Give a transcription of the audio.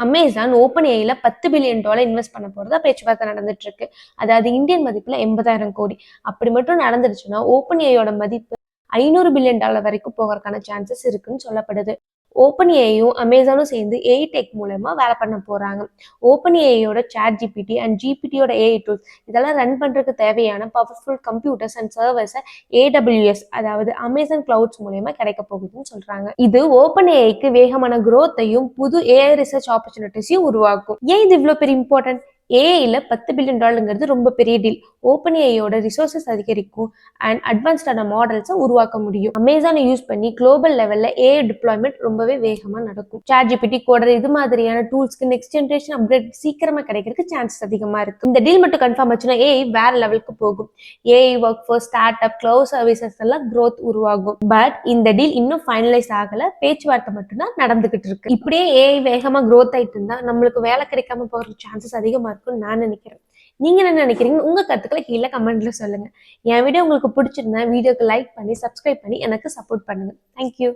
Amazon open ஏஐல $10 billion invest பண்ண போறதா பேச்சுவார்த்தை நடந்துட்டு இருக்கு. அதாவது இந்தியன் மதிப்புல 80,000 கோடி. அப்படி மட்டும் நடந்துருச்சுன்னா ஓப்பன் ஏஐயோட மதிப்பு $500 பில்லியன் வரைக்கும் போகிறதுக்கான சான்சஸ் இருக்குன்னு சொல்லப்படுது. ஓப்பன் ஏஐயும் அமேசானும் சேர்ந்து ஏஐ டெக் மூலமா வேலை பண்ண போறாங்க. ஓப்பன் ஏஐயோட சாட் ஜிபிடி அண்ட் ஜிபிடியோட ஏஐ டூல்ஸ் இதெல்லாம் ரன் பண்றதுக்கு தேவையான பவர்ஃபுல் கம்ப்யூட்டர்ஸ் அண்ட் சர்வர்ஸை ஏடபிள்யூஎஸ் அதாவது அமேசான் கிளவுட்ஸ் மூலமா கிடைக்க போகுதுன்னு சொல்றாங்க. இது ஓப்பன் ஏஐக்கு வேகமான growth-ஐயும் புது ஏஐ ரிசர்ச் ஆப்பர்ச்சுனிட்டிஸையும் உருவாக்கும். ஏன் இது இவ்வளவு பெரிய இம்பார்ட்டன்ட்? ஏஐல $10 பில்லியன் ரொம்ப பெரிய டீல். ஓப்பன் ஏஐயோட ரிசோர்சஸ் அதிகரிக்கும் அண்ட் அட்வான்ஸ்டான மாடல்ஸை உருவாக்க முடியும். அமேசானை யூஸ் பண்ணி குளோபல் லெவல்ல ஏஐ டிப்ளாய்மெண்ட் ரொம்பவே வேகமா நடக்கும். சாட் ஜிபிடி கோடர் இது மாதிரியான டூல்ஸ்க்கு நெக்ஸ்ட் ஜெனரேஷன் அப்டேட் சீக்கிரமா கிடைக்கிறதுக்கு சான்சஸ் அதிகமா இருக்கு. இந்த டீல் மட்டும் கன்ஃபார்ம் ஆச்சுன்னா ஏஐ வேற லெவலுக்கு போகும். AI work force, start up, cloud services எல்லாம் growth உருவாகும். பட் இந்த டீல் இன்னும் ஃபைனலைஸ் ஆகல, பேச்சுவார்த்தை மட்டும்தான் நடந்துகிட்டு இருக்கு. இப்படியே ஏஐ வேகமா growth ஆயிட்டு இருந்தா நம்மளுக்கு வேலை கிடைக்காம போற சான்சஸ் அதிகமா இருக்கும்னு நான் நினைக்கிறேன். நீங்க என்ன நினைக்கிறீங்க? உங்க கருத்துக்களை கீழே கமெண்ட்ல சொல்லுங்க. என் வீடியோ உங்களுக்கு பிடிச்சிருந்தா வீடியோக்கு லைக் பண்ணி சப்ஸ்கிரைப் பண்ணி எனக்கு சப்போர்ட் பண்ணுங்க. தேங்க்யூ.